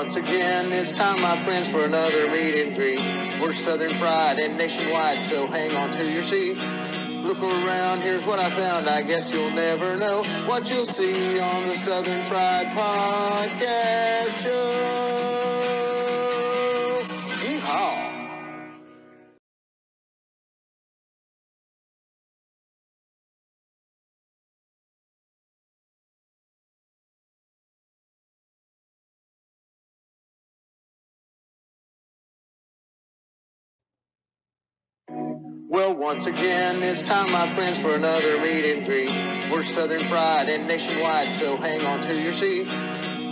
once again, this time, my friends, for another meet and greet. We're Southern Fried and nationwide, so hang on to your seat. Look around, here's what I found. I guess you'll never know what you'll see on the Southern Fried Podcast Show. Yeehaw! Well, once again, this time, my friends, for another meet and greet. We're Southern Fried and nationwide, so hang on to your seat.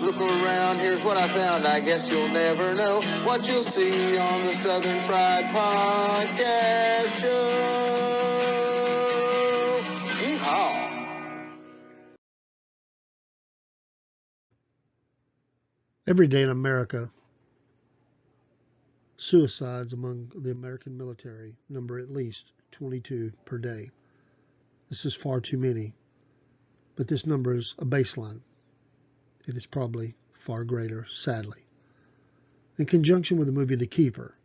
Look around, here's what I found. I guess you'll never know what you'll see on the Southern Fried Podcast Show. Yeehaw! Every day in America, suicides among the American military number at least 22 per day. This is far too many, but this number is a baseline. It is probably far greater, sadly. In conjunction with the movie The Keeper,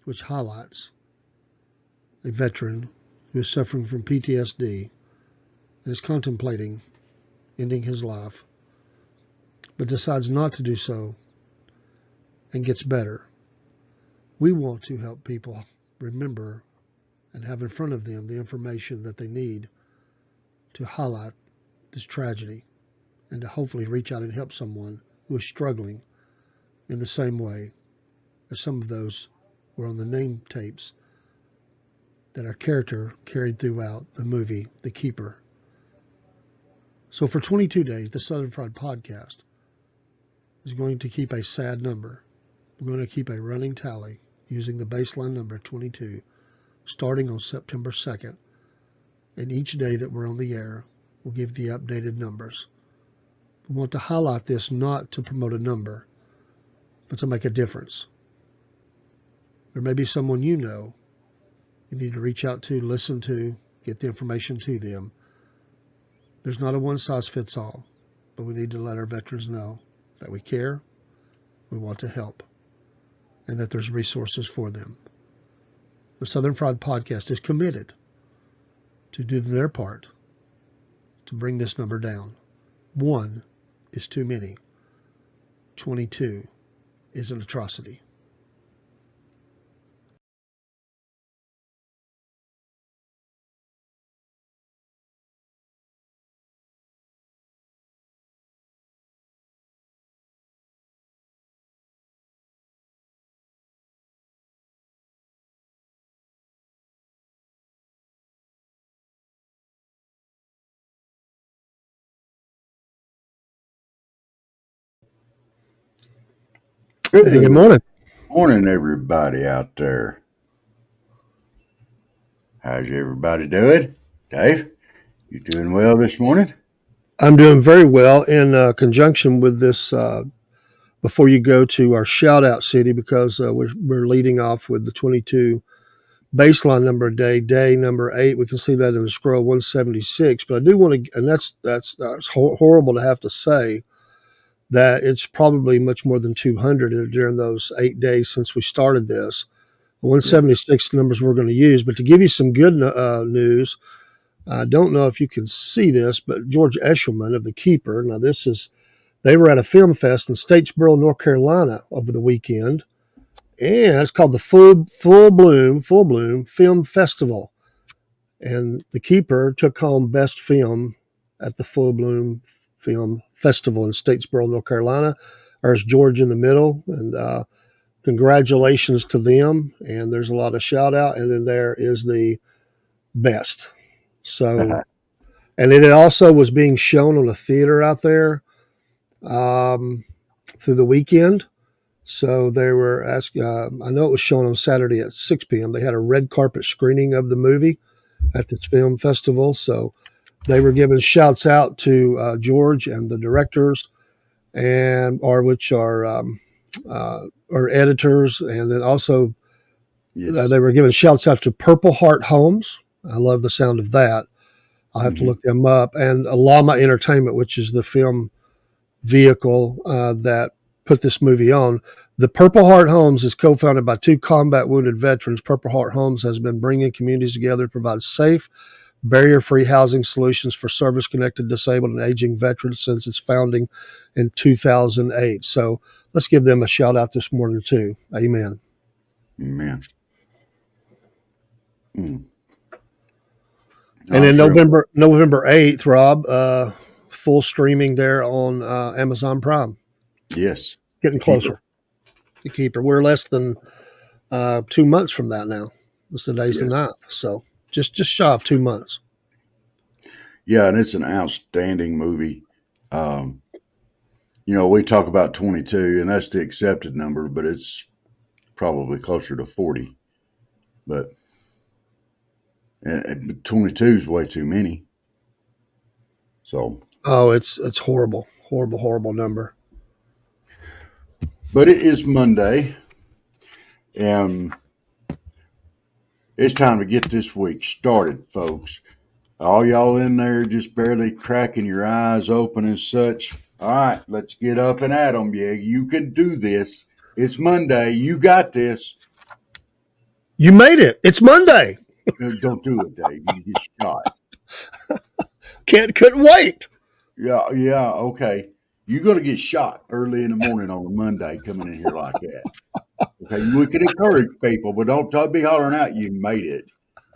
which highlights a veteran who is suffering from PTSD and is contemplating ending his life, but decides not to do so and gets better. We want to help people remember and have in front of them the information that they need to highlight this tragedy and to hopefully reach out and help someone who is struggling in the same way as some of those were on the name tapes that our character carried throughout the movie The Keeper. So for 22 days, the Southern Fried Podcast is going to keep a sad number. We're going to keep a running tally using the baseline number 22, starting on September 2nd. And each day that we're on the air, we'll give the updated numbers. We want to highlight this not to promote a number, but to make a difference. There may be someone you know you need to reach out to, listen to, get the information to them. There's not a one-size-fits-all, but we need to let our veterans know that we care, we want to help, and that there's resources for them. The Southern Fried Podcast is committed to do their part to bring this number down. 1 is too many. 22 is an atrocity. Hey, good morning. Morning, everybody out there. How's everybody doing? Dave, you doing well this morning? I'm doing very well in conjunction with this. Before you go to our shout out city, because we're leading off with the 22 baseline number a day number 8. We can see that in the scroll 176. But I do want to, and that's horrible to have to say, that it's probably much more than 200 during those 8 days since we started this. The 176 numbers we're going to use. But to give you some good news, I don't know if you can see this, but George Eshelman of The Keeper, now they were at a film fest in Statesboro, North Carolina over the weekend, and it's called the Full Bloom Film Festival. And The Keeper took home Best Film at the Full Bloom Film Festival in Statesboro, North Carolina. There's George in the middle, and congratulations to them. And there's a lot of shout out, and then there is the best. So, and it also was being shown on a theater out there through the weekend. So they were asking, I know it was shown on Saturday at 6 p.m. They had a red carpet screening of the movie at this film festival. So they were giving shouts out to George and the directors, which are editors. And then also they were giving shouts out to Purple Heart Homes. I love the sound of that. I'll have to look them up. And Llama Entertainment, which is the film vehicle that put this movie on. The Purple Heart Homes is co-founded by 2 combat wounded veterans. Purple Heart Homes has been bringing communities together to provide safe, barrier-free housing solutions for service-connected, disabled, and aging veterans since its founding in 2008. So let's give them a shout-out this morning, too. Amen. Amen. And then November 8th, Rob, full streaming there on Amazon Prime. Yes. Getting closer. The Keeper. We're less than 2 months from that now. Today's the 9th. So just shy of 2 months. Yeah, and it's an outstanding movie. We talk about 22, and that's the accepted number, but it's probably closer to 40. But 22 is way too many. So. Oh, it's horrible, horrible, horrible number. But it is Monday, and it's time to get this week started, folks. All y'all in there just barely cracking your eyes open and such. All right, let's get up and at 'em. Yeah, you can do this. It's Monday. You got this. You made it. It's Monday. Don't do it, Dave. You get shot. Couldn't wait. Yeah, okay. You're going to get shot early in the morning on a Monday coming in here like that. Okay, we can encourage people, but don't be hollering out you made it.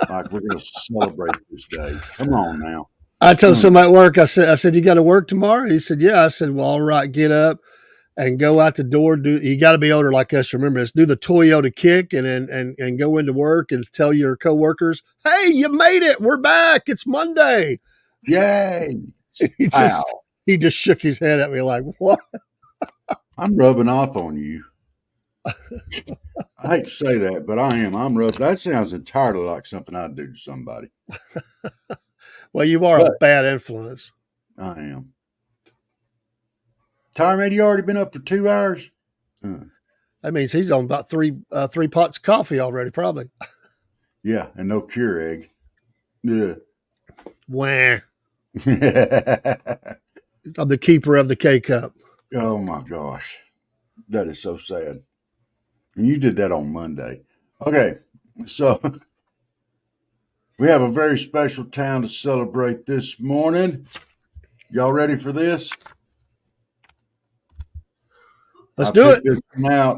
Like we're going to celebrate this day. Come on now. I told somebody at work, I said, you got to work tomorrow? He said, yeah. I said, well, all right, get up and go out the door. You got to be older like us. Remember this. Do the Toyota kick and go into work and tell your coworkers, hey, you made it. We're back. It's Monday. Yay. He just shook his head at me like, what? I'm rubbing off on you. I hate to say that, but I am. I'm rubbing. That sounds entirely like something I'd do to somebody. Well, you are a bad influence. I am. Tyron, you already been up for 2 hours? That means he's on about three pots of coffee already, probably. Yeah, and no Keurig. Yeah. Wah. I'm the keeper of the K-Cup. Oh, my gosh. That is so sad. And you did that on Monday. Okay, so we have a very special town to celebrate this morning. Y'all ready for this? Let's do it.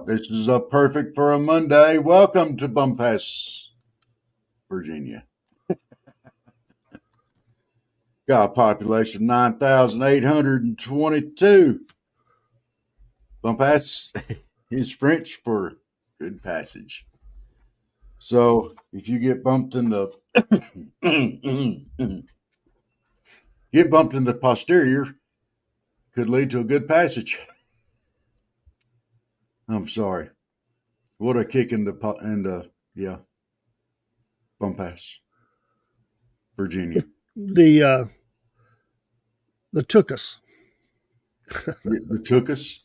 This is perfect for a Monday. Welcome to Bumpass, Virginia. Got a population of 9,822. Bumpass is French for good passage. So if you get bumped in the posterior, could lead to a good passage. I'm sorry. What a kick in the Bumpass, Virginia. The took us. The took us.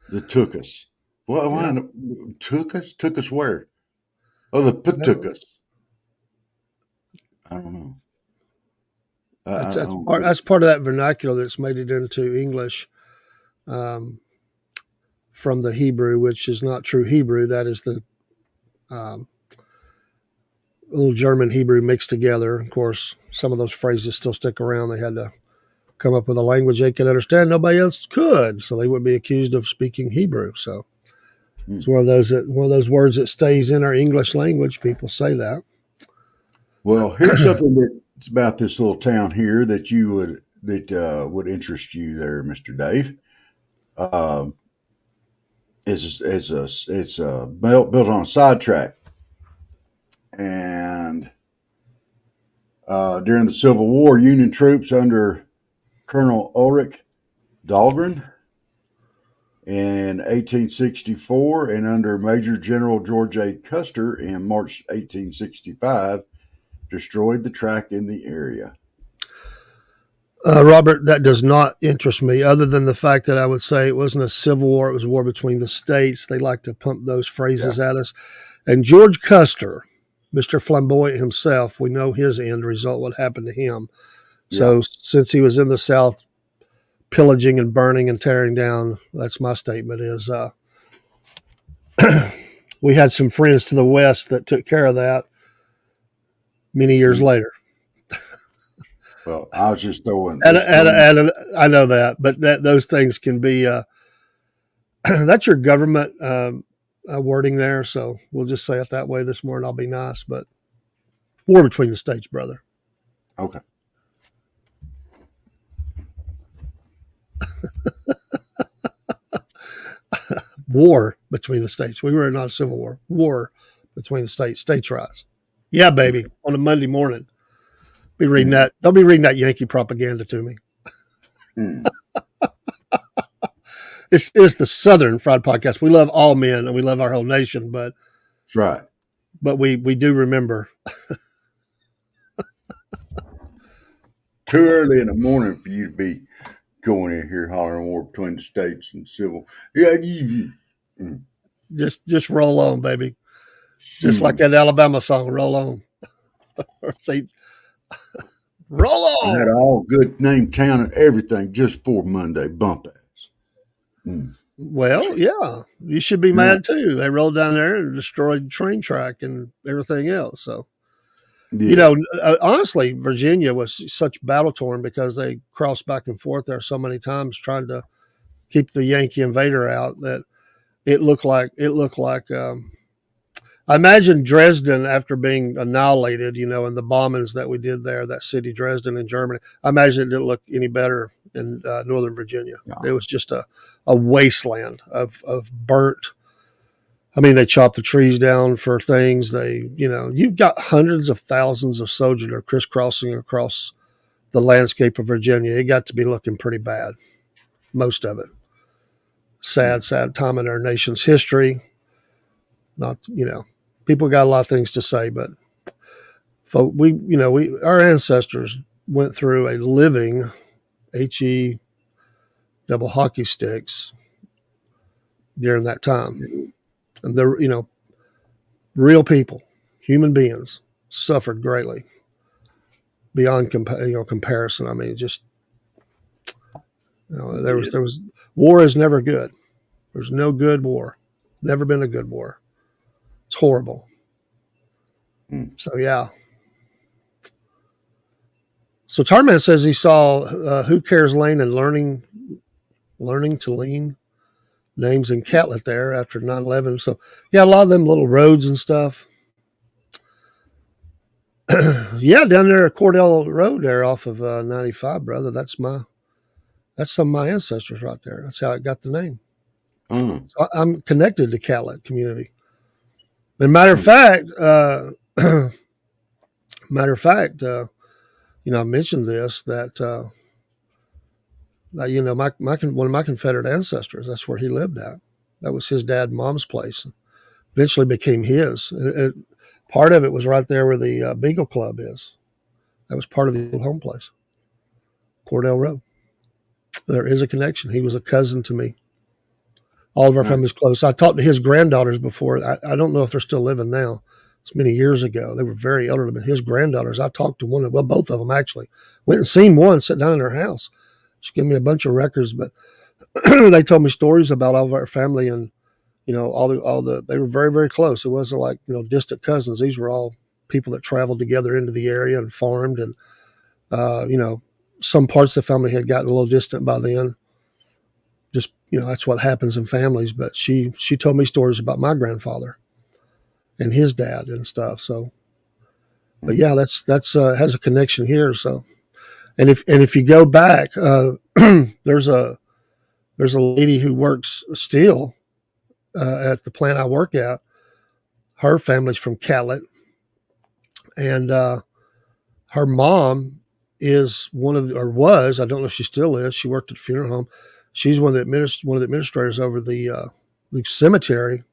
The took us. Well, yeah. Took us? Took us where? Oh, the took us. I don't know. That's part of that vernacular that's made it into English from the Hebrew, which is not true Hebrew. That is the little German Hebrew mixed together. Of course, some of those phrases still stick around. They had to come up with a language they could understand. Nobody else could, so they wouldn't be accused of speaking Hebrew. So it's one of those words that stays in our English language. People say that. Well, here's something that's about this little town here that would interest you there, Mr. Dave. It's built on a sidetrack, and during the Civil War, Union troops under Colonel Ulrich Dahlgren in 1864 and under Major General George A. Custer in March 1865 destroyed the track in the area. Robert, that does not interest me, other than the fact that I would say it wasn't a civil war, it was a war between the states. They like to pump those phrases at us. And George Custer, Mr. Flamboyant himself, we know his end result, what happened to him. So since he was in the South pillaging and burning and tearing down. That's my statement is we had some friends to the west that took care of that many years later. Well, I was just throwing. And I know that, but those things can be, that's your government wording there. So we'll just say it that way this morning. I'll be nice, but war between the states, brother. Okay. War between the states. We were not a civil war. War between the states. States' rights. Yeah, baby. On a Monday morning. Be reading that. Don't be reading that Yankee propaganda to me. It's the Southern Fried Podcast. We love all men and we love our whole nation, but that's right. But we do remember. Too early in the morning for you to be going in here hollering war between the states and civil. Yeah, just roll on, baby. Just like that Alabama song, roll on. Say, roll on. I had an all good name town and everything just for Monday bump ass. Well, yeah, you should be mad too. They rolled down there and destroyed the train track and everything else. So, you know, honestly, Virginia was such battle torn because they crossed back and forth there so many times trying to keep the Yankee invader out that it looked like I imagine Dresden after being annihilated, you know, in the bombings that we did there, that city, Dresden in Germany, I imagine it didn't look any better in Northern Virginia. No. It was just a wasteland of burnt. I mean, they chopped the trees down for things. You've got hundreds of thousands of soldiers that are crisscrossing across the landscape of Virginia. It got to be looking pretty bad, most of it. Sad time in our nation's history. Not, people got a lot of things to say, but our ancestors went through a living HE double hockey sticks during that time. And they're, real people, human beings suffered greatly beyond comparison. I mean, just, there was war is never good. There's no good war. Never been a good war. It's horrible. So, yeah. So Tarman says he saw Who Cares Lane and Learning to Lean names in Catlett there after 9/11. So, yeah, a lot of them little roads and stuff. Yeah, down there at Cordell Road there off of 95, brother. That's some of my ancestors right there. That's how I got the name. So I'm connected to Catlett community. And matter of fact, I mentioned this that one of my Confederate ancestors. That's where he lived at. That was his dad and mom's place. Eventually became his. Part of it was right there where the Beagle Club is. That was part of the old home place, Cordell Road. There is a connection. He was a cousin to me. All of our family's close. I talked to his granddaughters before. I don't know if they're still living now. It's many years ago. They were very elderly, but his granddaughters, I talked to both of them actually. Went and seen one, sat down in their house. She gave me a bunch of records, but they told me stories about all of our family and, they were very, very close. It wasn't like, distant cousins. These were all people that traveled together into the area and farmed and, some parts of the family had gotten a little distant by then. Just, that's what happens in families. But she told me stories about my grandfather and his dad and stuff. So, but yeah, that's has a connection here. So, and if you go back, there's a lady who works still at the plant I work at. Her family's from Catlett, and her mom is was, I don't know if she still is. She worked at a funeral home. She's one of the administrators over the cemetery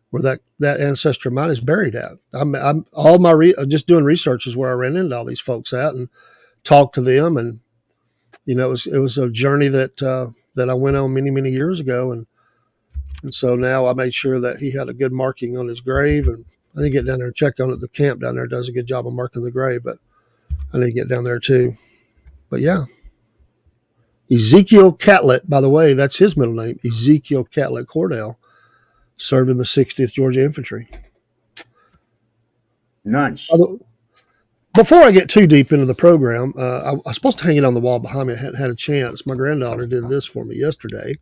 where that ancestor of mine is buried at. I'm all my just doing research is where I ran into all these folks at and talked to them, and it was a journey that I went on many, many years ago, and so now I made sure that he had a good marking on his grave, and I need to get down there and check on it. The camp down there does a good job of marking the grave, but I need to get down there too. But yeah, Ezekiel Catlett, by the way, that's his middle name, Ezekiel Catlett Cordell, served in the 60th Georgia Infantry. Nice. Before I get too deep into the program, I was supposed to hang it on the wall behind me. I hadn't had a chance. My granddaughter did this for me yesterday.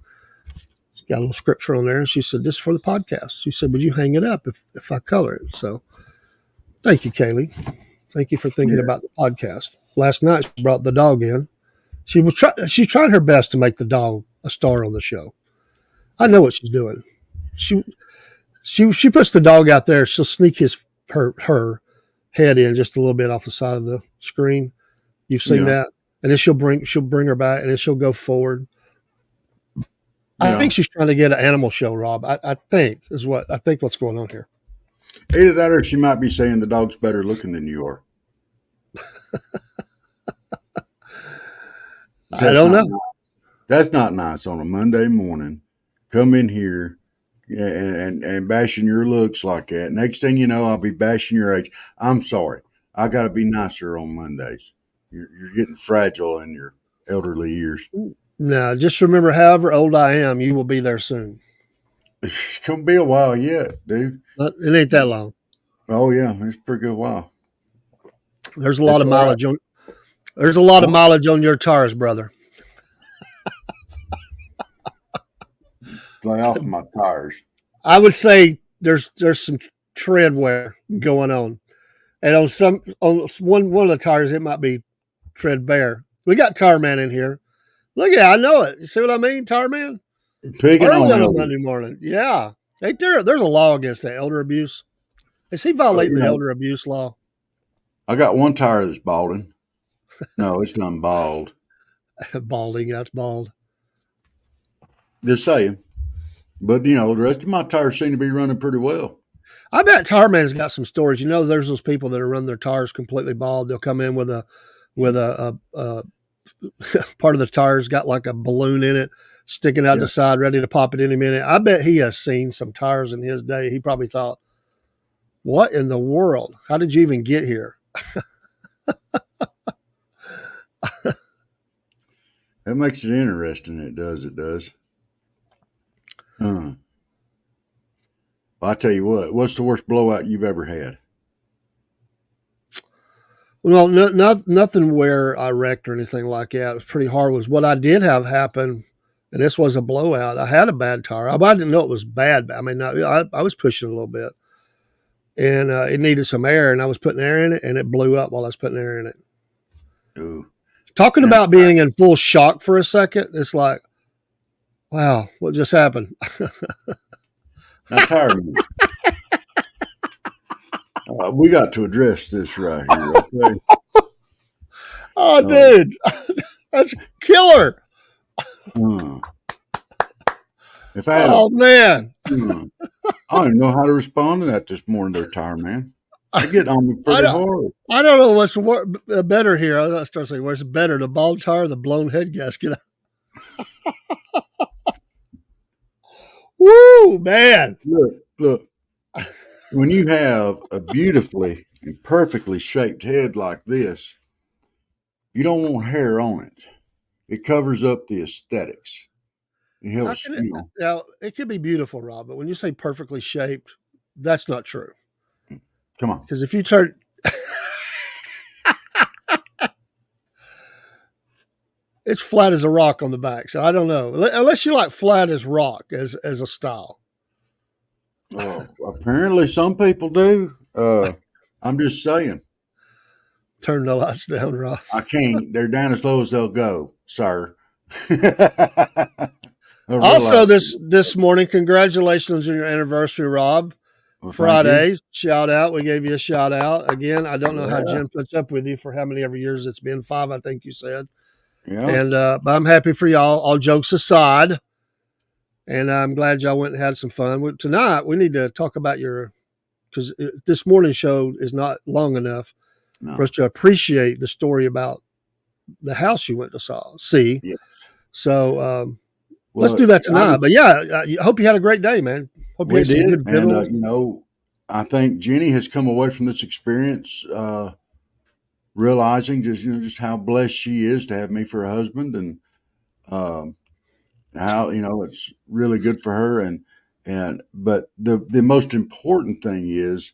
She got a little scripture on there, and she said, "This is for the podcast." She said, "Would you hang it up if I color it?" So thank you, Kaylee. Thank you for thinking about the podcast. Last night, she brought the dog in. She's trying her best to make the dog a star on the show. I know what she's doing. She puts the dog out there. She'll sneak her head in just a little bit off the side of the screen. You've seen that, and then she'll bring her back, and then she'll go forward. I think she's trying to get an animal show, Rob. I think what's going on here. Either that, or she might be saying the dog's better looking than you are. I don't know. Nice. That's not nice on a Monday morning. Come in here and bashing your looks like that. Next thing you know, I'll be bashing your age. I'm sorry. I got to be nicer on Mondays. You're getting fragile in your elderly years. No, just remember, however old I am, you will be there soon. It's going to be a while yet, dude. But it ain't that long. Oh, yeah. It's a pretty good while. There's a lot of mileage on. There's a lot of mileage on your tires, brother. Lay off my tires. I would say there's some tread wear going on, and on one of the tires it might be tread bare. We got Tire Man in here. Look at, I know it. You see what I mean, Tire Man? Picking on a Monday morning. Yeah, there's a law against that elder abuse. Is he violating the elder abuse law? I got one tire that's balding. No, it's not bald. Balding, that's bald. Just saying. But, the rest of my tires seem to be running pretty well. I bet Tire Man's got some stories. There's those people that are running their tires completely bald. They'll come in with a part of the tire's got like a balloon in it sticking out the side, ready to pop at any minute. I bet he has seen some tires in his day. He probably thought, what in the world? How did you even get here? That makes it interesting. It does. Well, I tell you what's the worst blowout you've ever had? Well, nothing where I wrecked or anything like that. It was pretty hard. Was what I did have happen, and this was a blowout. I had a bad tire. I didn't know it was bad. I mean, I was pushing a little bit, and it needed some air, and I was putting air in it, and it blew up while I was putting air in it. Ooh. Talking about being in full shock for a second, it's like, wow, what just happened? Now, Tire Man. We got to address this right here, okay? Oh, dude, that's killer. If I had man. I don't even know how to respond to that this morning, there, Tire Man. They get on me pretty hard. I don't know what's better here. I start saying, what's better, the bald tire or the blown head gasket? Woo, man. Look. When you have a beautifully and perfectly shaped head like this, you don't want hair on it. It covers up the aesthetics. It helps, Now, it could be beautiful, Rob, but when you say perfectly shaped, that's not true. Come on. Because if you turn... it's flat as a rock on the back, so I don't know. Unless you like flat as rock as a style. Oh, apparently some people do. I'm just saying. Turn the lights down, Rob. I can't. They're down as low as they'll go, sir. Also, this morning, congratulations on your anniversary, Rob. Well, Friday, shout out. We gave you a shout out. Again, I don't know how Jim puts up with you for how many ever years it's been. 5, I think you said. Yeah. And but I'm happy for y'all, all jokes aside. And I'm glad y'all went and had some fun. Tonight, we need to talk about because this morning show is not long enough for us to appreciate the story about the house you went to see. Yeah. So let's do that tonight. But yeah, I hope you had a great day, man. Hope you had some good vittles. And, I think Jenny has come away from this experience realizing just how blessed she is to have me for a husband. And How it's really good for her, but the most important thing is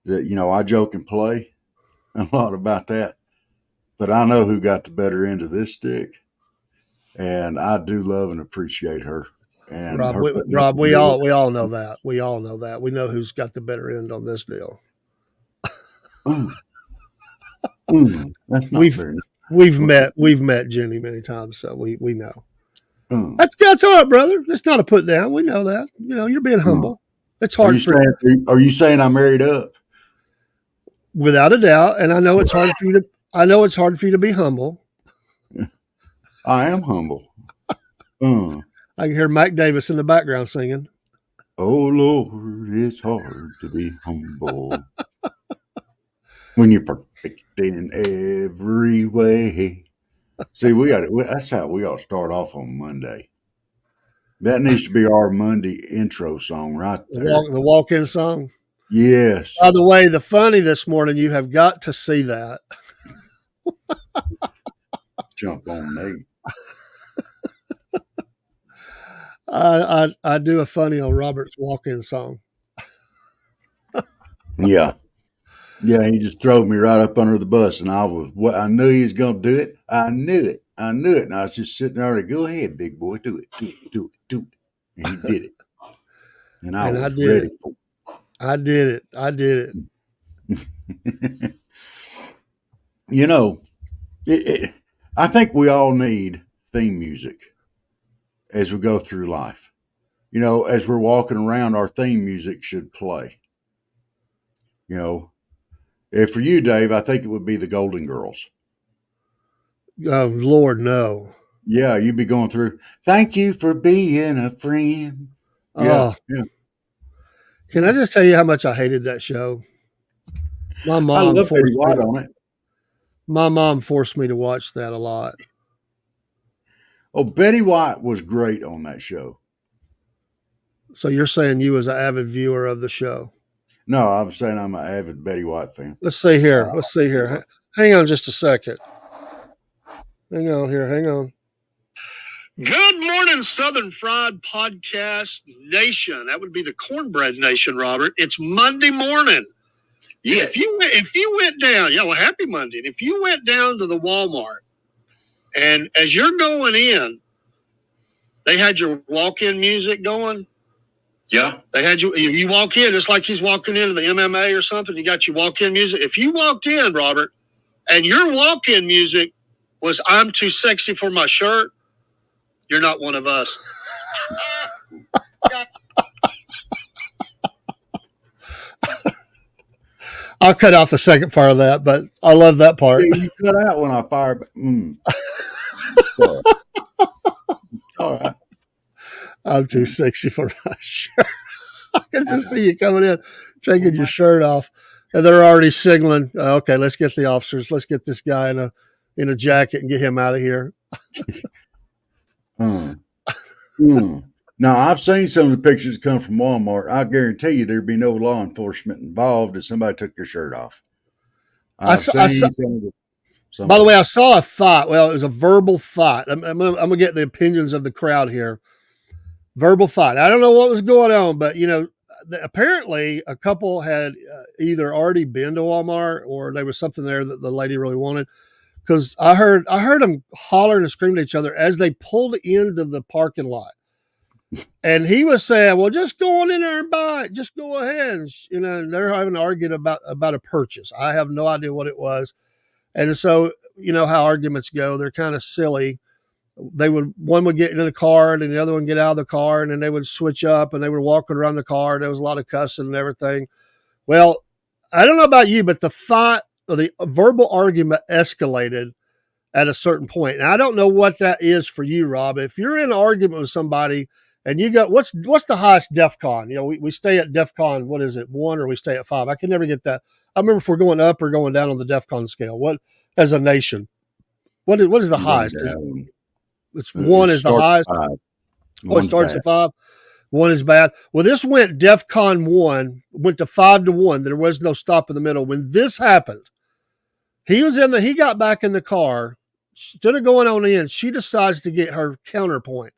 that I joke and play a lot about that, but I know who got the better end of this stick, and I do love and appreciate her and Rob, her putting up Rob, with me. we all know that. We all know that. We know who's got the better end on this deal. That's not fair. We've met Jenny many times, so we know. Mm. That's all right, brother. It's not a put down. We know that. You're being humble. It's hard Are you saying I married up? Without a doubt, and I know it's hard for you to. I know it's hard for you to be humble. I am humble. I can hear Mike Davis in the background singing. Oh Lord, it's hard to be humble when you're perfect in every way. See, that's how we ought to start off on Monday. That needs to be our Monday intro song right there. The walk-in song. Yes. By the way, the funny this morning, you have got to see that. Jump on me. I do a funny on Robert's walk-in song. Yeah. Yeah, he just threw me right up under the bus, and I knew he was going to do it. I knew it. And I was just sitting there like, go ahead, big boy, do it. And he did it. And I was ready for it. I did it. I think we all need theme music as we go through life. As we're walking around, our theme music should play. If for you, Dave, I think it would be the Golden Girls. Oh, Lord, no. Yeah, you'd be going through, thank you for being a friend. Yeah. Can I just tell you how much I hated that show? My mom forced Betty White on it. My mom forced me to watch that a lot. Oh, Betty White was great on that show. So you're saying you was an avid viewer of the show? No, I'm saying I'm an avid Betty White fan. Let's see here. Hang on just a second. Hang on. Good morning, Southern Fried Podcast Nation. That would be the Cornbread Nation, Robert. It's Monday morning. Yes. If you went down, happy Monday. And if you went down to the Walmart and as you're going in, they had your walk-in music going. Yeah. They had you walk in just like he's walking into the MMA or something. You got your walk-in music. If you walked in, Robert, and your walk-in music was I'm too sexy for my shirt, you're not one of us. I'll cut off the second part of that, but I love that part. Yeah, you cut out when I fired. All right. I'm too sexy for my shirt. I can just see you coming in, taking your shirt off, and they're already signaling. Okay, let's get the officers. Let's get this guy in a jacket and get him out of here. Now, I've seen some of the pictures that come from Walmart. I guarantee you there'd be no law enforcement involved if somebody took their shirt off. By the way, I saw a fight. Well, it was a verbal fight. I'm going to get the opinions of the crowd here. Verbal fight. I don't know what was going on, but, apparently a couple had either already been to Walmart or there was something there that the lady really wanted. Because I heard them hollering and screaming at each other as they pulled into the parking lot. And he was saying, well, just go on in there and buy it. Just go ahead. And, they're having an argument about a purchase. I have no idea what it was. And so, how arguments go. They're kind of silly. One would get into the car and the other one get out of the car, and then they would switch up and they were walking around the car. There was a lot of cussing and everything. Well, I don't know about you, but the fight or the verbal argument escalated at a certain point. And I don't know what that is for you, Rob. If you're in an argument with somebody and you got, what's the highest DEFCON? We stay at DEFCON, what is it, 1 or we stay at 5? I can never get that. I remember if we're going up or going down on the DEFCON scale. What, as a nation, what is the highest? It's 1 is the highest. It starts at 5. 1 is bad. Well, this went DEFCON 1, went to 5 to 1. There was no stop in the middle. When this happened, he got back in the car instead of going on in, she decides to get her counterpoint,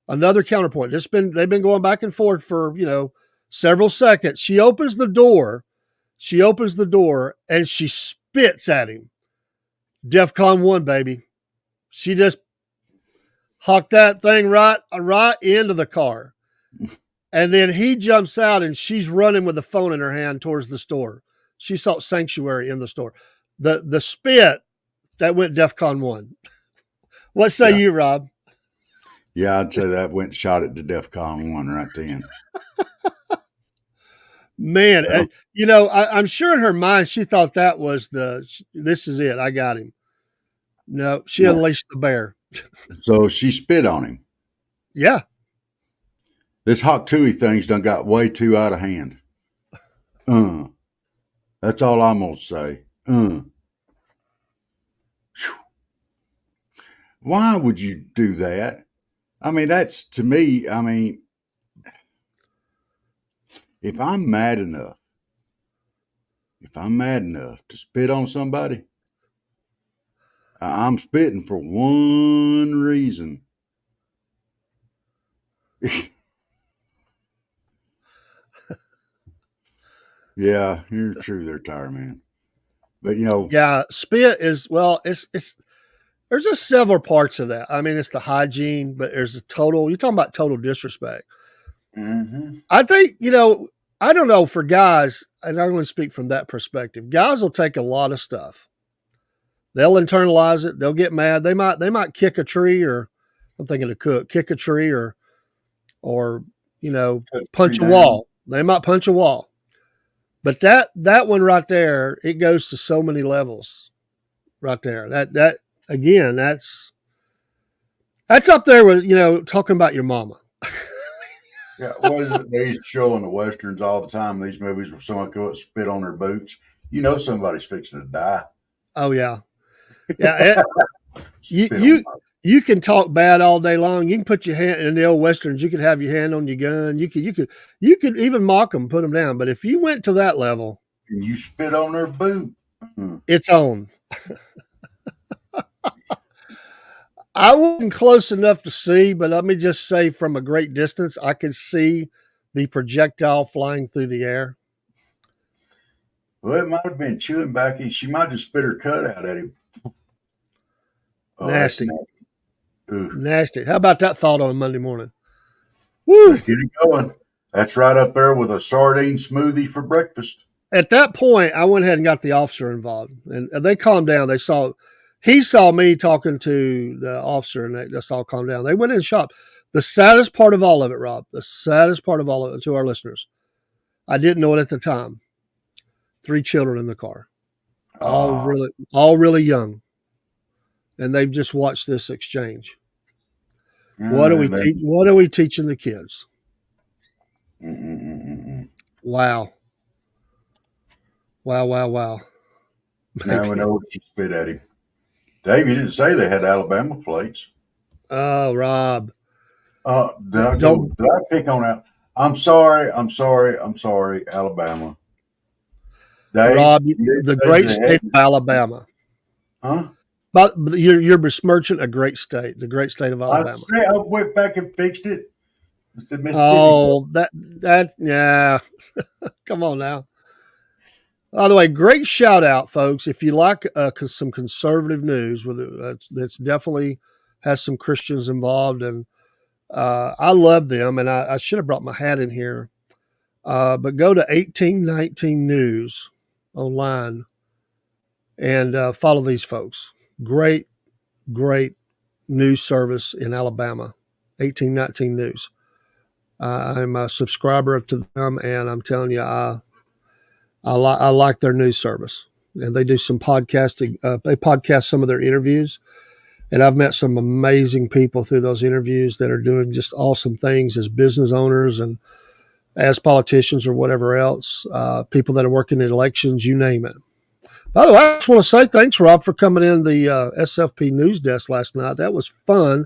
another counterpoint. They've been going back and forth for, several seconds. She opens the door and she spits at him. DEFCON 1, baby. She just hucked that thing right into the car. And then he jumps out and she's running with the phone in her hand towards the store. She sought sanctuary in the store. The spit, that went DEFCON 1. What say you, Rob? Yeah, I'd say that went shot at the DEFCON 1 right then. Man, I'm sure in her mind she thought that was this is it. I got him. No, she unleashed the bear. So she spit on him. Yeah. This hot tooey thing's done got way too out of hand. That's all I'm going to say. Why would you do that? I mean, that's, to me, if I'm mad enough to spit on somebody, I'm spitting for one reason. Yeah, you're true there, Tire Man. But yeah, spit is, it's there's just several parts of that. I mean, it's the hygiene, but there's you're talking about total disrespect. Mm-hmm. I think, I don't know, for guys, and I'm going to speak from that perspective. Guys will take a lot of stuff. They'll internalize it. They'll get mad. They might kick a tree, or I'm thinking of Cook, kick a tree or punch a wall. They might punch a wall. But that one right there, it goes to so many levels right there. That again, that's up there with, talking about your mama. Yeah, what is it they used to show in the Westerns all the time, these movies where someone could spit on their boots? Somebody's fixing to die. Oh, yeah. Yeah. You can talk bad all day long. You can put your hand in the old Westerns. You could have your hand on your gun. You could even mock them, put them down. But if you went to that level, and you spit on their boot, it's on. I wasn't close enough to see, but let me just say, from a great distance, I could see the projectile flying through the air. Well, it might have been chewing back. She might have spit her cut out at him. Oh, nasty. Nasty. How about that thought on a Monday morning? Woo! Let's get it going. That's right up there with a sardine smoothie for breakfast. At that point, I went ahead and got the officer involved, and they calmed down. He saw me talking to the officer, and they just all calmed down. They went in and shot. The saddest part of all of it, Rob, the saddest part of all of it, to our listeners, I didn't know it at the time. 3 children in the car, all really young, and they've just watched this exchange. What are we teaching the kids? Wow. Now we know what you spit at him. Dave, you didn't say they had Alabama plates. Oh, Rob. Did I pick on that? I'm sorry, Alabama. Dave, Rob, the great state of Alabama. Huh? But you're besmirching a great state, the great state of Alabama. I went back and fixed it. It's the Mississippi. Oh, yeah. Come on now. By the way, great shout out, folks. If you like some conservative news, that's definitely has some Christians involved, and I love them. And I should have brought my hat in here, but go to 1819 News online and follow these folks. Great news service in Alabama. 1819 News. I'm a subscriber to them, and I'm telling you, I like their news service, and they do some podcasting. They podcast some of their interviews, and I've met some amazing people through those interviews that are doing just awesome things as business owners and as politicians or whatever else. People that are working in elections, you name it. By the way, I just want to say thanks, Rob, for coming in the SFP news desk last night. That was fun.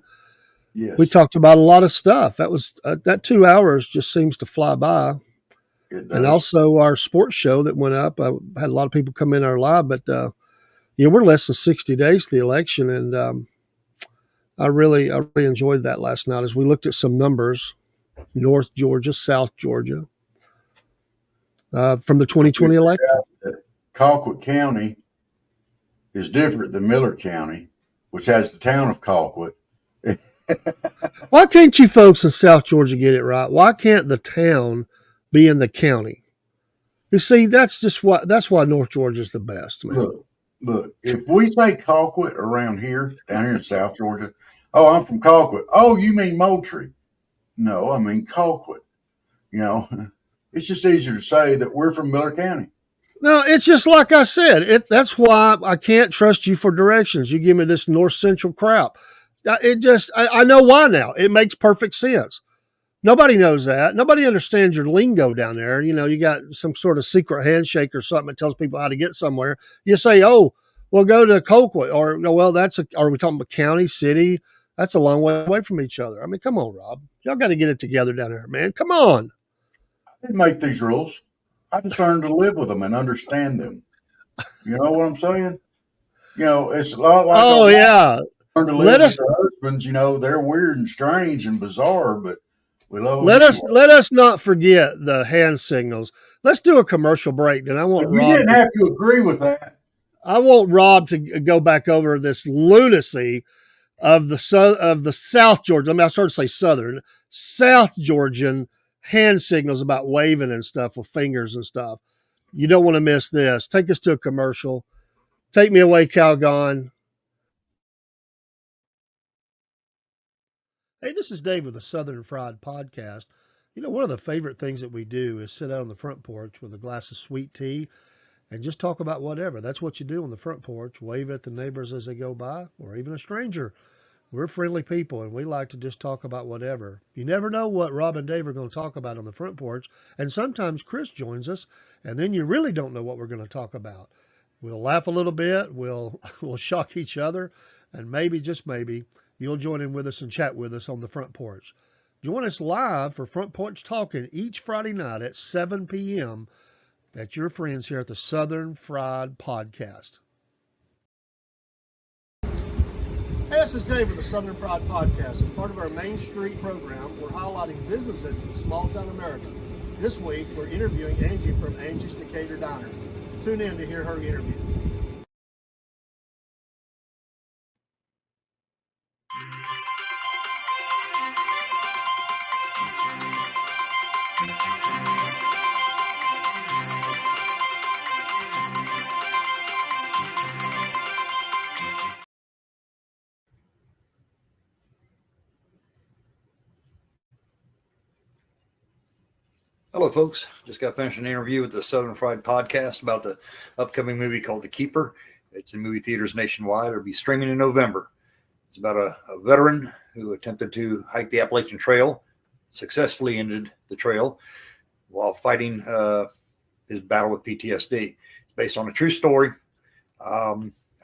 Yes. We talked about a lot of stuff. That was that 2 hours just seems to fly by. And also our sports show that went up. I had a lot of people come in our live, but we're less than 60 days to the election, and I really enjoyed that last night as we looked at some numbers. North Georgia, South Georgia, from the 2020 election. Colquitt County is different than Miller County, which has the town of Colquitt. Why can't you folks in South Georgia get it right? Why can't the town be in the county? You see, that's why North Georgia is the best, man. Look, if we say Colquitt around here, down here in South Georgia, oh, I'm from Colquitt. Oh, you mean Moultrie? No, I mean Colquitt. It's just easier to say that we're from Miller County. No, it's just like I said. That's why I can't trust you for directions. You give me this north central crap. I know why now. It makes perfect sense. Nobody knows that. Nobody understands your lingo down there. You got some sort of secret handshake or something that tells people how to get somewhere. You say, oh, well, go to Colquitt, or well, are we talking about county, city? That's a long way away from each other. I mean, come on, Rob. Y'all got to get it together down there, man. Come on. I didn't make these rules. I just learned to live with them and understand them. You know what I'm saying? It's a lot like learn to live with their husbands. They're weird and strange and bizarre, but we love them. Let us not forget the hand signals. Let's do a commercial break, and I want Rob. You didn't have to agree with that. I want Rob to go back over this lunacy of the South Georgia. I mean, I started to say Southern, South Georgian hand signals about waving and stuff with fingers and stuff. You don't want to miss this. Take us to a commercial. Take me away, Calgon. Hey, this is Dave with the Southern Fried Podcast. One of the favorite things that we do is sit out on the front porch with a glass of sweet tea and just talk about whatever. That's what you do on the front porch. Wave at the neighbors as they go by, or even a stranger. We're friendly people, and we like to just talk about whatever. You never know what Rob and Dave are going to talk about on the front porch, and sometimes Chris joins us, and then you really don't know what we're going to talk about. We'll laugh a little bit, we'll shock each other, and maybe, just maybe, you'll join in with us and chat with us on the front porch. Join us live for Front Porch Talking each Friday night at 7 p.m. That's your friends here at the Southern Fried Podcast. Hey, this is Dave with the Southern Fried Podcast. As part of our Main Street program, we're highlighting businesses in small-town America. This week, we're interviewing Angie from Angie's Decatur Diner. Tune in to hear her interview. Hello, folks. Just got finished an interview with the Southern Fried Podcast about the upcoming movie called The Keeper. It's in movie theaters nationwide. It'll be streaming in November. It's about a veteran who attempted to hike the Appalachian Trail, successfully ended the trail while fighting his battle with PTSD. It's based on a true story. I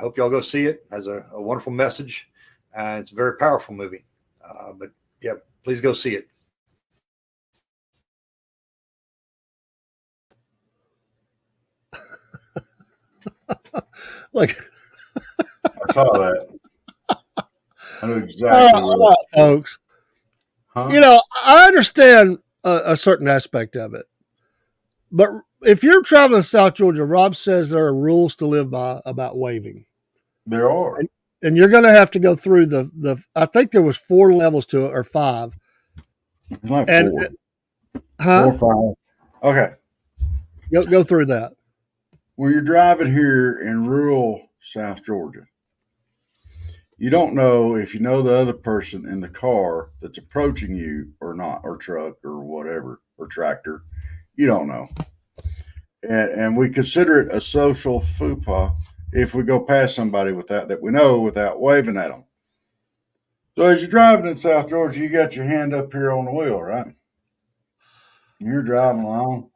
hope y'all go see it. It has a wonderful message. It's a very powerful movie. But yeah, please go see it. Like, I saw that. I know exactly what folks. Huh? I understand a certain aspect of it, but if you're traveling to South Georgia, Rob says there are rules to live by about waving. There are, and you're going to have to go through the. I think there was 4 levels to it, or 5. Like and 4 or 5. Okay, go through that. When you're driving here in rural South Georgia, you don't know if you know the other person in the car that's approaching you or not, or truck or whatever, or tractor. You don't know. And we consider it a social faux pas if we go past somebody that we know without waving at them. So as you're driving in South Georgia, you got your hand up here on the wheel, right? You're driving along,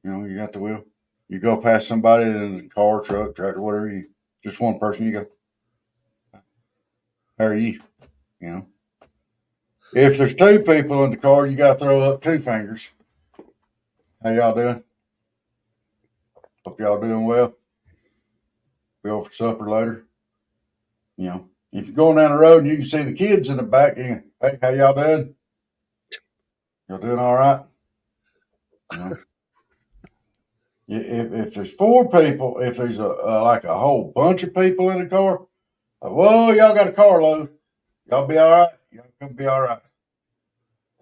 you got the wheel. You go past somebody in the car, truck, tractor, whatever, just one person, you go, how are you? If there's 2 people in the car, you got to throw up 2 fingers. How y'all doing? Hope y'all doing well. Be over for supper later. You know, if you're going down the road and you can see the kids in the back, hey, how y'all doing? Y'all doing all right? You know, if there's four people, if there's like a whole bunch of people in the car, whoa, y'all got a carload. Y'all be all right. Y'all gonna be all right.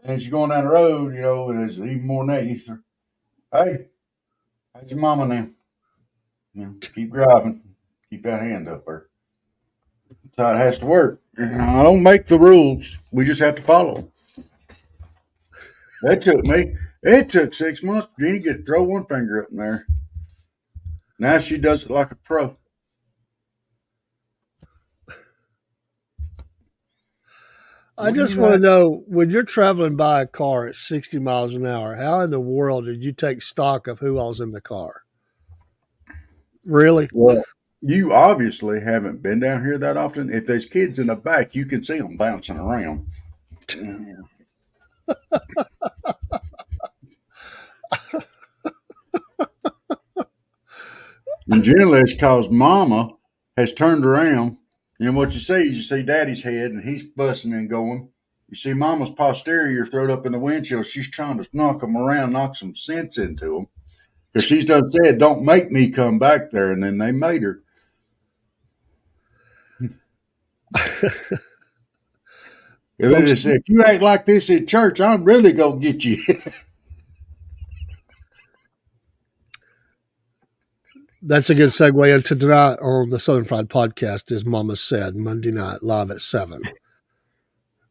And as you're going down the road, you know, and there's even more than that, you say, hey, how's your mama now? You know, keep driving. Keep that hand up there. That's how it has to work. I don't make the rules. We just have to follow them. It took 6 months for Jeannie to throw one finger up in there. Now she does it like a pro. I just want to know, when you're traveling by a car at 60 miles an hour, how in the world did you take stock of who all's in the car? Really? Well, you obviously haven't been down here that often. If there's kids in the back, you can see them bouncing around. And generally it's because mama has turned around, and what you see daddy's head and he's fussing and going. You see mama's posterior thrown up in the windshield. She's trying to knock them around, knock some sense into them. Because she's done said, don't make me come back there. And then they made her. If you act like this in church, I'm really going to get you. That's a good segue into tonight on the Southern Fried Podcast, as Mama said, Monday night, live at 7.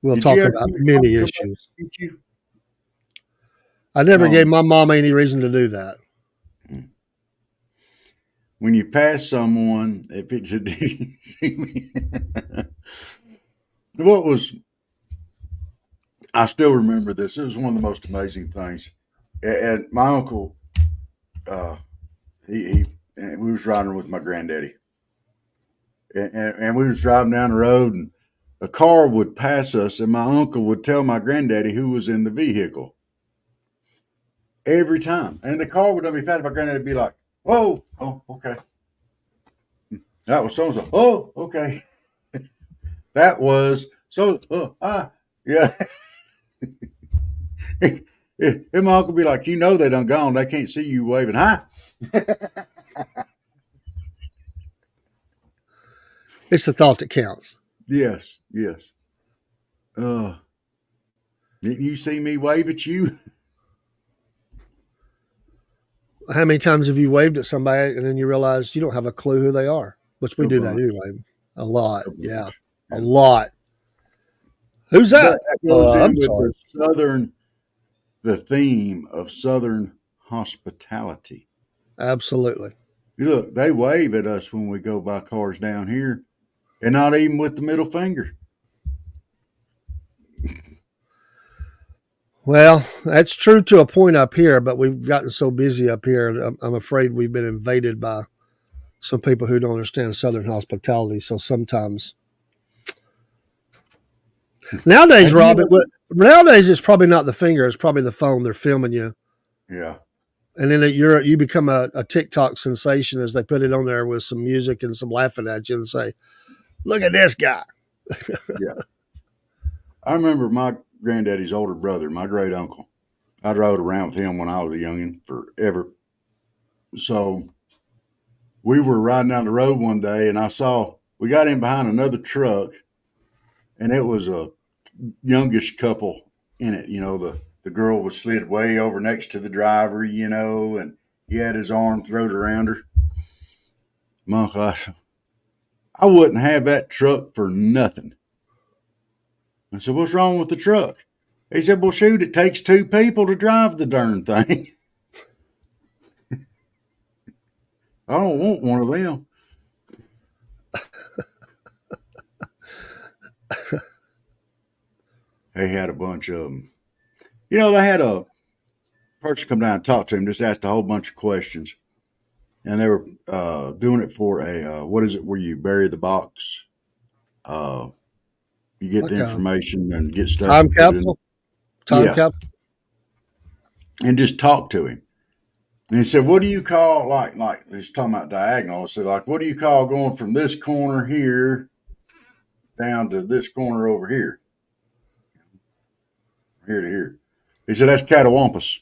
We'll talk about many issues. I never gave my mama any reason to do that. When you pass someone, if it's a did you see me? I still remember this. It was one of the most amazing things. And my uncle, we was riding with my granddaddy. And we was driving down the road, and a car would pass us, and my uncle would tell my granddaddy who was in the vehicle. Every time. And the car would be passed, my granddaddy would be like, whoa, oh, okay. That was so-and-so. Oh, okay. That was yeah. And my uncle would be like, you know they done gone. They can't see you waving hi. It's the thought that counts. Yes. Didn't you see me wave at you? How many times have you waved at somebody and then you realize you don't have a clue who they are? Which we do that anyway. A lot. Yeah. A lot. Who's that? That goes in with the theme of Southern hospitality. Absolutely. Look, they wave at us when we go by cars down here, and not even with the middle finger. Well, that's true to a point up here, but we've gotten so busy up here. I'm afraid we've been invaded by some people who don't understand Southern hospitality. So sometimes, nowadays, Rob, nowadays it's probably not the finger; it's probably the phone. They're filming you. Yeah. And then you become a TikTok sensation as they put it on there with some music and some laughing at you and say, "Look at this guy." Yeah. I remember my granddaddy's older brother, my great uncle. I rode around with him when I was a youngin' forever. So we were riding down the road one day, and we got in behind another truck, and it was a youngish couple in it. You know, the girl was slid way over next to the driver, you know, and he had his arm thrown around her. My uncle, I said, I wouldn't have that truck for nothing. I said, what's wrong with the truck? He said, well, shoot, it takes 2 people to drive the darn thing. I don't want one of them. They had a bunch of them. You know, they had a person come down and talk to him, just asked a whole bunch of questions. And they were doing it for what is it, where you bury the box? You get the information and get stuff. Time capsule. Time capsule. And just talk to him. And he said, what do you call, like he's talking about diagonal. I said, like, what do you call going from this corner here down to this corner over here? Here to here. He said, that's catawampus.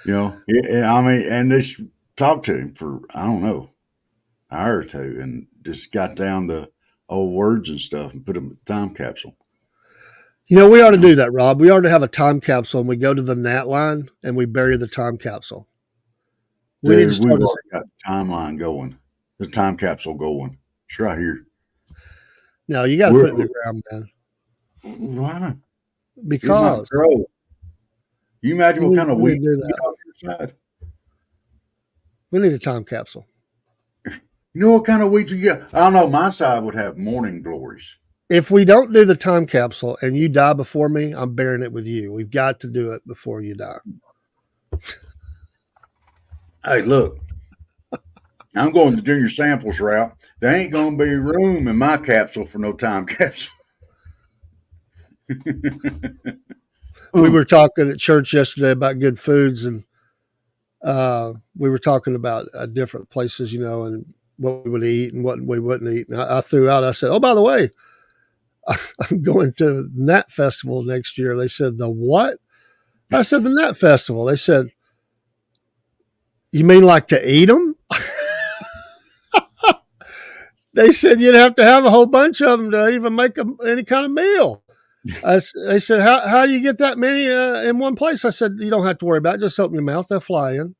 I mean, and just talked to him for, I don't know, an hour or two, and just got down the old words and stuff and put them in the time capsule. We ought to do that, Rob. We ought to have a time capsule, and we go to the gnat line and we bury the time capsule. We've already got the timeline going, the time capsule going. It's right here. No, you got to put it in the ground, man. Why? Because you imagine what kind of weed you get off your side. We need a time capsule. You know what kind of weeds you get? I don't know. My side would have morning glories. If we don't do the time capsule and you die before me, I'm burying it with you. We've got to do it before you die. Hey, look. I'm going the junior samples route. There ain't going to be room in my capsule for no time capsule. We were talking at church yesterday about good foods, and we were talking about different places, and what we would eat and what we wouldn't eat. And I threw out, I said, oh, by the way, I'm going to Gnat Festival next year. They said, the what? I said, the Gnat Festival. They said, you mean like to eat them? They said you'd have to have a whole bunch of them to even make any kind of meal. They said, how do you get that many in one place? I said, you don't have to worry about it. Just open your mouth. They'll fly in.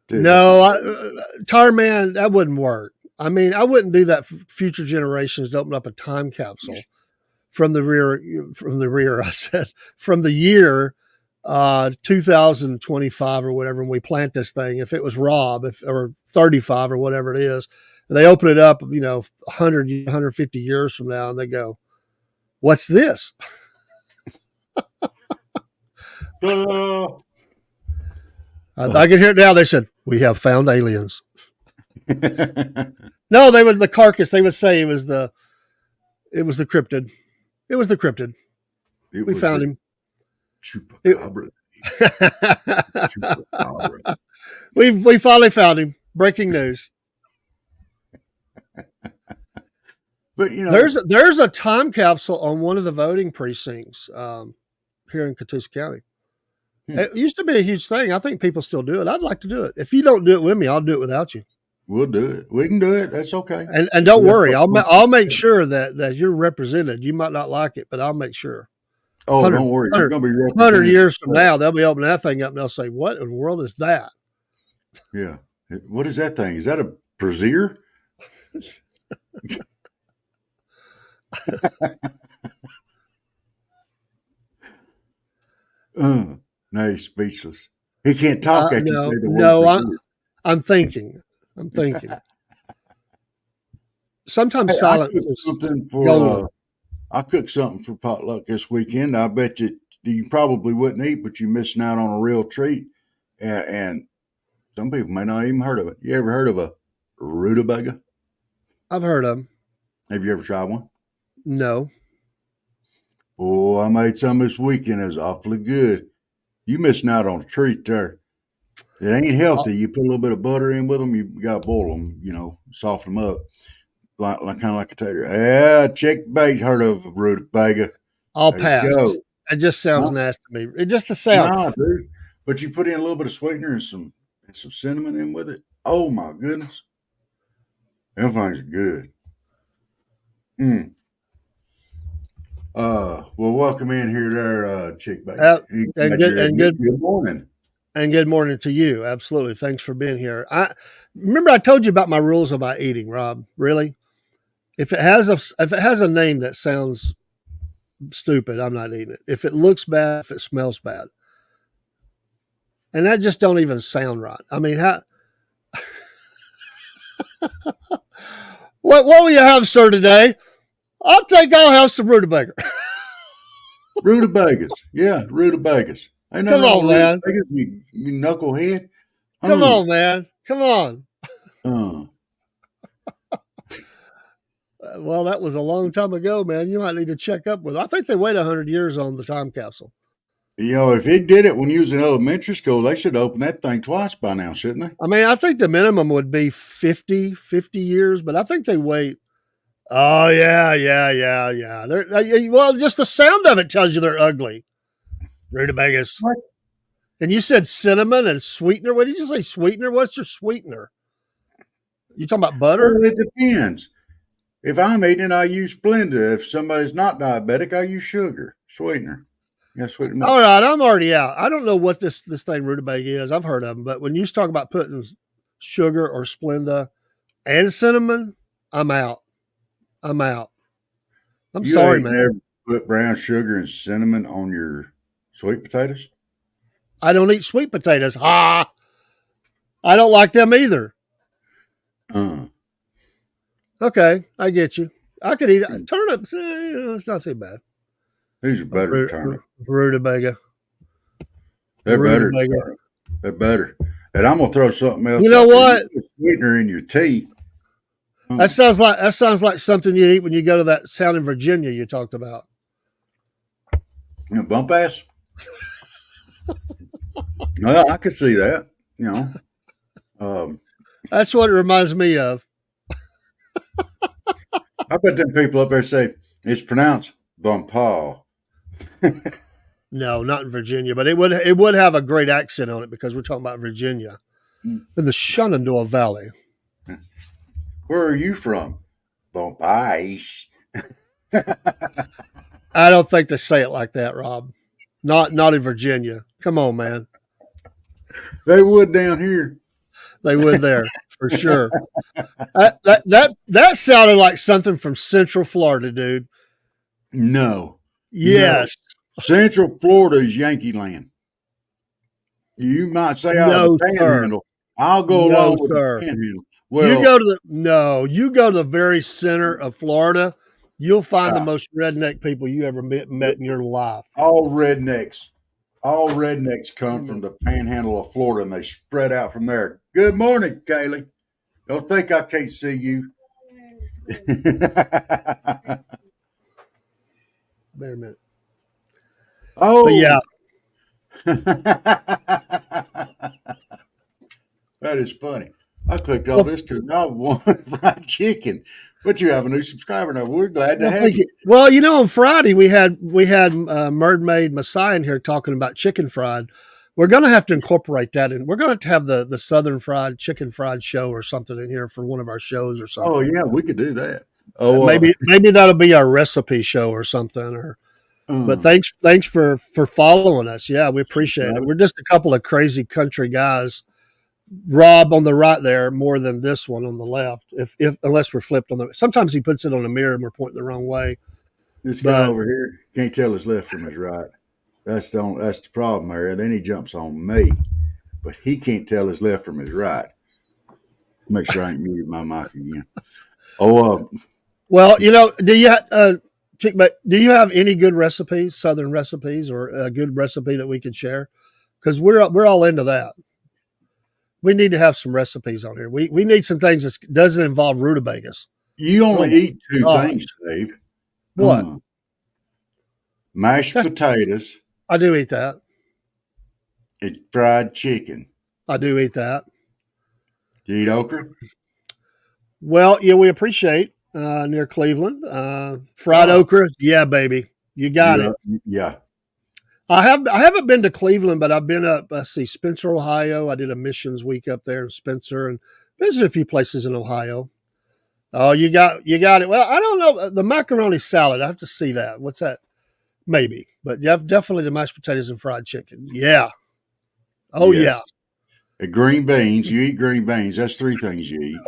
Dude, no, Tar Man, that wouldn't work. I mean, I wouldn't do that for future generations to open up a time capsule from the year 2025 or whatever, and we plant this thing. If it was Rob, or 35 or whatever it is, and they open it up, 100, 150 years from now, and they go, what's this? I can hear it now. They said, we have found aliens. No, they would, the carcass, they would say it was the cryptid. It was the cryptid. We found him. Chupacabra. Chupacabra. We finally found him. Breaking news. But there's a time capsule on one of the voting precincts here in Catoosa County. It used to be a huge thing. I think people still do it. I'd like to do it. If you don't do it with me, I'll do it without you. We'll do it. We can do it. That's okay. And don't worry, I'll make sure that you're represented. You might not like it, but I'll make sure. Oh, don't worry. You're going to be 100 years from now, they'll be opening that thing up and they'll say, what in the world is that? Yeah. What is that thing? Is that a brazier? No, he's speechless. He can't talk at you. No, I'm thinking. Sometimes silence is golden. I cooked something for potluck this weekend. I bet you probably wouldn't eat, but you're missing out on a real treat. And some people may not even heard of it. You ever heard of a rutabaga? I've heard of them. Have you ever tried one? No. Oh, I made some this weekend. It was awfully good. You missing out on a treat there. It ain't healthy. You put a little bit of butter in with them. You got to boil them, soften them up. Like kind of like a tater. Yeah, check bait. Heard of rutabaga? I'll pass. It just sounds nasty to me. It just the sound. Nah, dude. But you put in a little bit of sweetener and some cinnamon in with it. Oh my goodness, them things are good. Well, welcome in here, there, chick bait. Good morning. And good morning to you. Absolutely. Thanks for being here. Remember I told you about my rules about eating, Rob. Really? If it has a name that sounds stupid, I'm not eating it. If it looks bad, if it smells bad. And that just don't even sound right. I mean, what will you have, sir, today? I'll have some rutabaga. Rutabagas. Yeah, rutabagas. Come on, man. You knucklehead. Come on, man. Come on. Well, that was a long time ago, man. You might need to check up with. I think they wait 100 years on the time capsule. If it did it when you was in elementary school, they should open that thing twice by now, shouldn't they? I mean, I think the minimum would be 50 years, but I think they wait. Oh, yeah. Well, just the sound of it tells you they're ugly. Rutabagas. What? And you said cinnamon and sweetener. What did you say? Sweetener? What's your sweetener? You talking about butter? Well, it depends. If I'm eating, I use Splenda. If somebody's not diabetic, I use sugar, sweetener. Yeah, sweetener milk. All right, I'm already out. I don't know what this thing rutabaga is. I've heard of them, but when you talk about putting sugar or Splenda and cinnamon, I'm out. I'm You sorry, ain't man. never put brown sugar and cinnamon on your sweet potatoes? I don't eat sweet potatoes. Ha! I don't like them either. Okay, I get you. I could eat turnips. It's not too bad. These are better than turnip. Rutabaga. They're better than turnip. They're better. And I'm gonna throw something else. You know what? You put sweetener in your tea. That sounds like something you eat when you go to that town in Virginia you talked about. Bump ass. Well, I could see that. That's what it reminds me of. I bet them people up there say it's pronounced bumpaw. No, not in Virginia, but it would have a great accent on it because we're talking about Virginia in the Shenandoah Valley. Where are you from? Bumpais. I don't think they say it like that, Rob. Not in Virginia. Come on, man. They would down here. They would there for sure. That sounded like something from Central Florida, dude. No. Yes. No. Central Florida is Yankee land. You might say No, the Panhandle. I'll go along with the Panhandle. Well, you go to the very center of Florida, you'll find the most redneck people you ever met in your life. All rednecks come from the Panhandle of Florida, and they spread out from there. Good morning, Kaylee. Don't think I can't see you. Wait a minute. Oh, but yeah. That is funny. I clicked on this because I wanted fried chicken, but you have a new subscriber now. We're glad to have you. Well, on Friday we had Mermaid Messiah in here talking about chicken fried. We're going to have to incorporate that in. We're going to have the Southern Fried Chicken Fried show or something in here for one of our shows or something. Oh yeah, we could do that. Oh, maybe that'll be our recipe show or something. But thanks for following us. Yeah, we appreciate it. We're just a couple of crazy country guys. Rob on the right there more than this one on the left. If unless we're flipped on the. Sometimes he puts it on the mirror and we're pointing the wrong way. This guy over here can't tell his left from his right. That's the problem there. And then he jumps on me, but he can't tell his left from his right. Make sure I ain't muted my mic again. Well, do you have any good recipes, Southern recipes, or a good recipe that we could share? Because we're all into that. We need to have some recipes on here. We need some things that doesn't involve rutabagas. You only eat two things, Dave. What? Mashed potatoes. I do eat that. And fried chicken. I do eat that. Do you eat okra? Well, yeah, we appreciate near Cleveland. Fried okra. Yeah, baby. You got it. Yeah. I haven't been to Cleveland, but I've been up, Spencer, Ohio. I did a missions week up there in Spencer and visited a few places in Ohio. Oh, you got it. Well, I don't know. The macaroni salad, I have to see that. What's that? Maybe. But you have definitely the mashed potatoes and fried chicken. Yeah. Oh, yes. Yeah. Green beans. You eat green beans. That's three things you eat.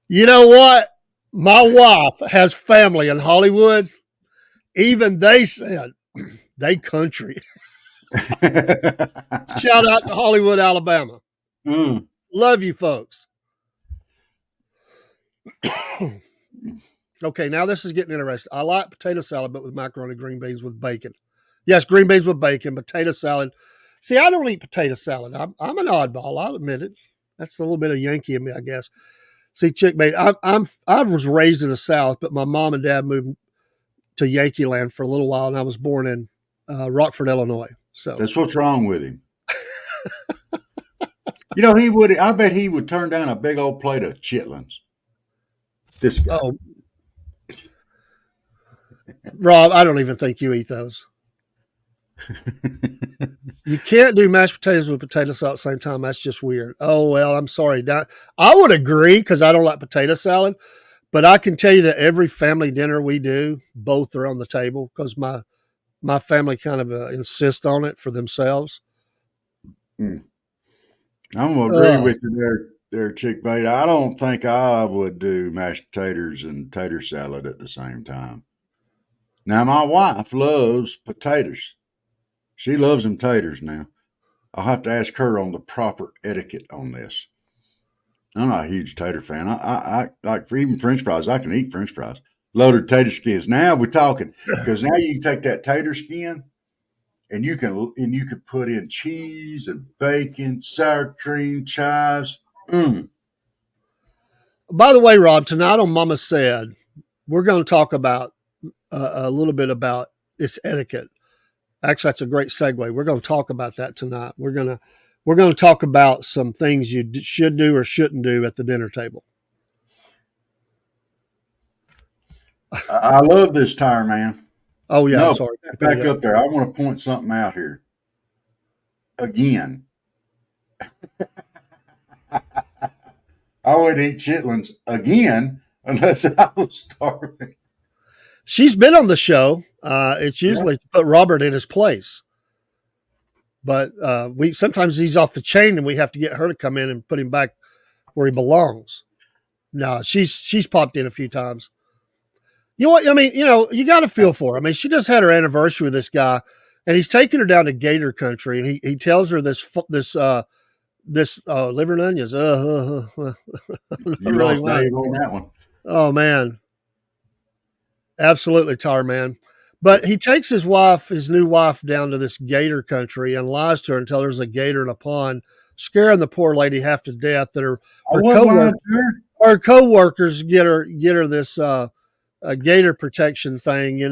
You know what? My wife has family in Hollywood. Even they said they country. Shout out to Hollywood, Alabama. Love you folks. Okay, now this is getting interesting. I like potato salad, but with macaroni, green beans with bacon. Yes, green beans with bacon, potato salad. See, I don't eat potato salad. I'm an oddball. I'll admit it. That's a little bit of Yankee in me, I guess. See, chickbait. I was raised in the South, but my mom and dad moved to Yankee Land for a little while, and I was born in Rockford, Illinois. So That's what's wrong with him. You know, he would. I bet he would turn down a big old plate of chitlins. This guy. Oh, Rob, I don't even think you eat those. You can't do mashed potatoes with potato salad at the same time. That's just weird. Oh, well, I'm sorry. I would agree because I don't like potato salad, but I can tell you that every family dinner we do, both are on the table because my family kind of insist on it for themselves. I'm going to agree with you there, Chick Bait. I don't think I would do mashed potatoes and tater salad at the same time. Now, my wife loves potatoes. She loves them taters now. I'll have to ask her on the proper etiquette on this. I'm not a huge tater fan. I like for even French fries. I can eat French fries. Loaded tater skins. Now we're talking because now you can take that tater skin and you can put in cheese and bacon, sour cream, chives. By the way, Rob, tonight on Mama Said, we're going to talk about a little bit about this etiquette. Actually, that's a great segue. We're going to talk about that tonight. We're going to talk about some things you should do or shouldn't do at the dinner table. I love this tire, man. Oh, yeah, no, I'm sorry. Back up there. I want to point something out here. Again. I would eat chitlins again unless I was starving. She's been on the show. It's usually to put Robert in his place. But we sometimes he's off the chain and we have to get her to come in and put him back where he belongs. No, she's popped in a few times. You know what? I mean, you got to feel for her. I mean, she just had her anniversary with this guy, and he's taking her down to Gator Country, and he tells her this liver and onions. You lost Dave on that one. Oh man, absolutely, tar man. But he takes his new wife, down to this Gator Country and lies to her and tells her there's a gator in a pond, scaring the poor lady half to death. That her co-workers get her this gator protection thing.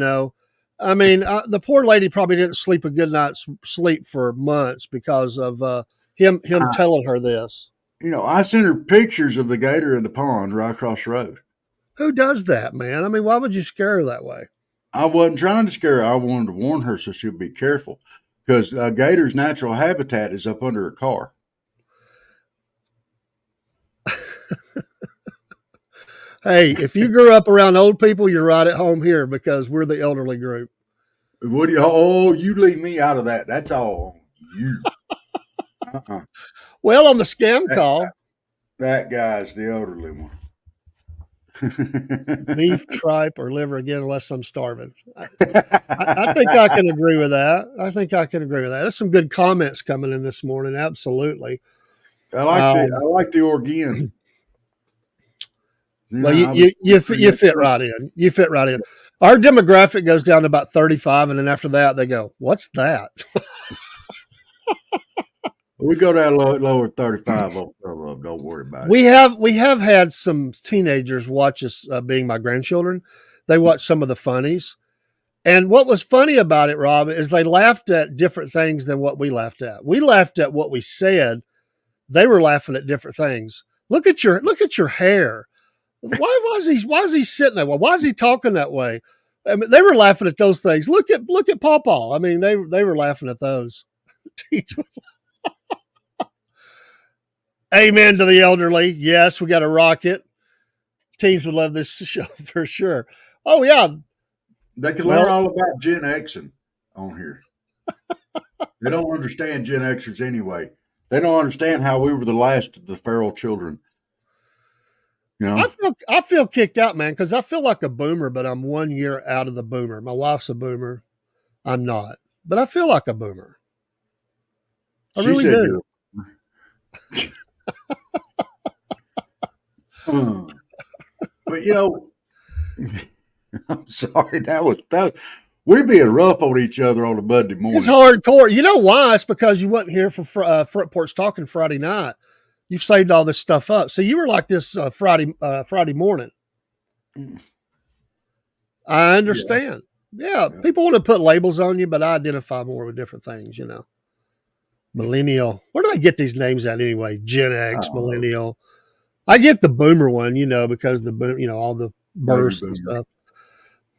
I mean, the poor lady probably didn't sleep a good night's sleep for months because of him telling her this. I sent her pictures of the gator in the pond right across the road. Who does that, man? I mean, why would you scare her that way? I wasn't trying to scare her. I wanted to warn her so she'll be careful because a gator's natural habitat is up under a car. Hey, if you grew up around old people, you're right at home here because we're the elderly group. You leave me out of that. That's all you. Well, on the scam call. That guy's the elderly one. Beef, tripe, or liver again, unless I'm starving. I think I can agree with that. There's some good comments coming in this morning. Absolutely. I like the organ. Well, you fit right in. You fit right in. Our demographic goes down to about 35, and then after that, they go, "What's that?" We go down lower 35. Don't worry about it. We have had some teenagers watch us, being my grandchildren. They watch some of the funnies. And what was funny about it, Rob, is they laughed at different things than what we laughed at. We laughed at what we said. They were laughing at different things. Look at your hair. Why is he sitting that way? Why is he talking that way? I mean, they were laughing at those things. Look at Pawpaw. I mean, they were laughing at those. Amen to the elderly. Yes, we got a rocket. Teens would love this show for sure. Oh yeah, they can learn all about Gen Xing on here. They don't understand Gen Xers anyway. They don't understand how we were the last of the feral children. I feel kicked out, man, because I feel like a boomer, but I'm 1 year out of the boomer. My wife's a boomer. I'm not, but I feel like a boomer. I really do. But I'm sorry. That we're being rough on each other on a Monday morning. It's hardcore. You know why? It's because you wasn't here for Front Porch Talking Friday night. you've saved all this stuff up. So you were like this Friday morning. I understand. Yeah, people want to put labels on you, but I identify more with different things, Millennial. Where do I get these names at anyway? Gen X, millennial. I get the boomer one, because all the bursts and stuff.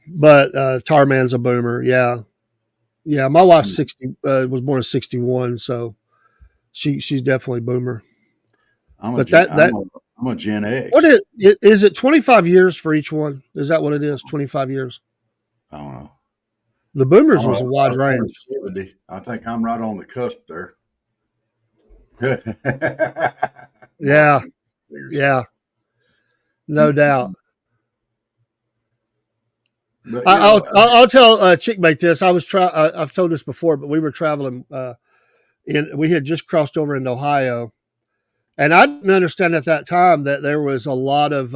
But Tarman's a boomer. Yeah. Yeah, my wife's 60, was born in 61, so she's definitely boomer. I'm a Gen X. What is it 25 years for each one? Is that what it is? 25 years? I don't know. The boomers was a wide range. 70. I think I'm right on the cusp there. Yeah. Yeah. No doubt. But, I'll tell Chickmate this. I've told this before, but we were traveling we had just crossed over into Ohio, and I didn't understand at that time that there was a lot of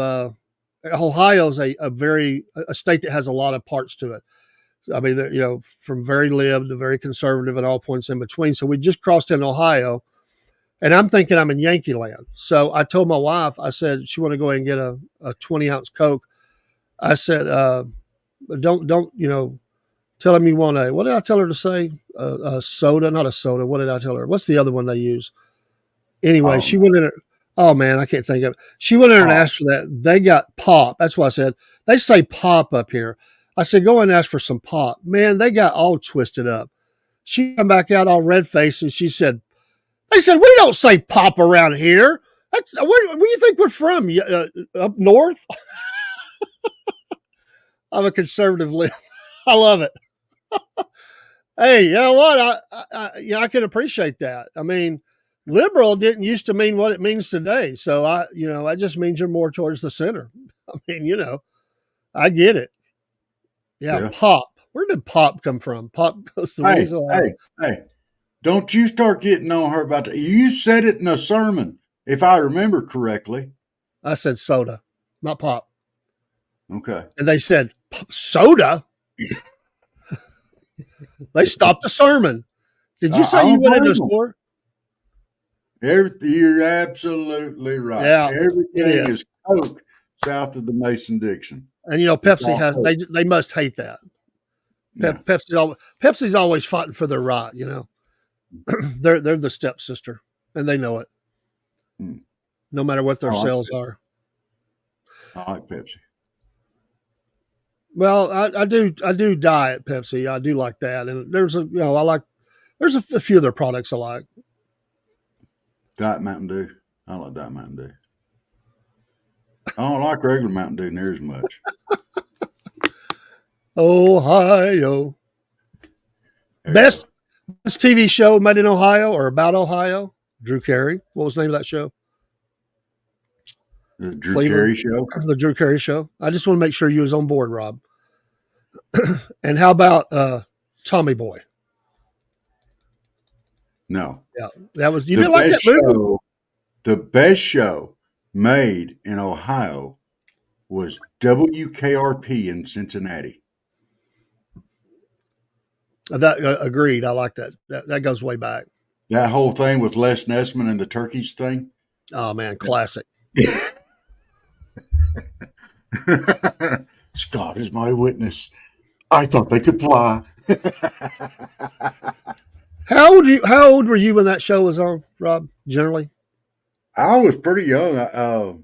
Ohio's a state that has a lot of parts to it. I mean, from very lib to very conservative and all points in between. So we just crossed into Ohio, and I'm thinking I'm in Yankee land. So I told my wife, I said, she want to go ahead and get a 20-ounce Coke. I said, don't tell them you want what did I tell her to say? A soda, not a soda. What did I tell her? What's the other one they use? Anyway, she went in there. Oh man, I can't think of it. She went in there and asked for that. They got pop. That's why I said, they say pop up here. I said, go and ask for some pop. Man, they got all twisted up. She come back out all red faced and she said, they said, we don't say pop around here. Where do you think we're from? Up north? I'm a conservative lib. I love it. Hey, you know what? I can appreciate that. I mean, liberal didn't used to mean what it means today. So that just means you're more towards the center. I mean, I get it. Yeah. Pop. Where did pop come from? Pop goes to Weasel. Hey, don't you start getting on her about that. You said it in a sermon, if I remember correctly. I said soda, not pop. Okay. And they said, soda? They stopped the sermon. Did you say you went into a store? You're absolutely right. Yeah, everything is Coke south of the Mason-Dixon. And Pepsi has they must hate that. Yeah. Pepsi's always fighting for their right. They're the stepsister, and they know it. No matter what their sales are. I like Pepsi. Well, I do diet Pepsi. I do like that, and there's there's a few other products I like. Diet Mountain Dew. I like Diet Mountain Dew. I don't like regular Mountain Dew near as much. Ohio. Best TV show made in Ohio or about Ohio? Drew Carey. What was the name of that show? The Drew Carey Show? The Drew Carey Show. I just want to make sure you was on board, Rob. And how about Tommy Boy? No. Yeah, that was, you didn't like that movie? The best show made in Ohio was WKRP in Cincinnati. Agreed. I like that. That goes way back. That whole thing with Les Nessman and the turkeys thing. Oh man, classic. Scott is my witness. I thought they could fly. How old were you when that show was on, Rob? Generally, I was pretty young. I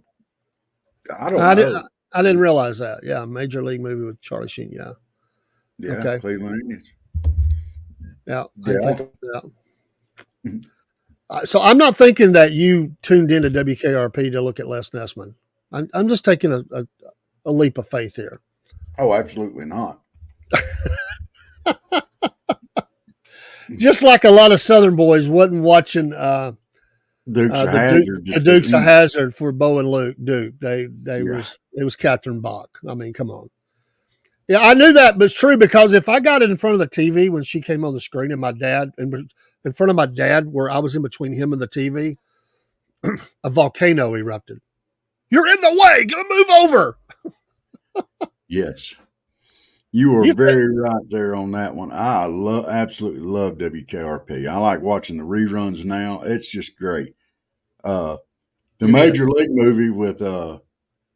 don't know. I didn't realize that. Yeah, Major League movie with Charlie Sheen. Yeah. Yeah. Okay. Cleveland Indians. Yeah. So I'm not thinking that you tuned into WKRP to look at Les Nessman. I'm just taking a leap of faith here. Oh, absolutely not. Just like a lot of Southern boys wasn't watching Dukes of Hazzard. The Dukes of Hazzard for Bo and Luke Duke. It was Catherine Bach. I mean, come on. Yeah, I knew that, but it's true because if I got it in front of the TV when she came on the screen and my dad, in front of my dad, where I was in between him and the TV, a volcano erupted. You're in the way. Go move over. Yes. You were very right there on that one. I absolutely love WKRP. I like watching the reruns now. It's just great. The Major League movie with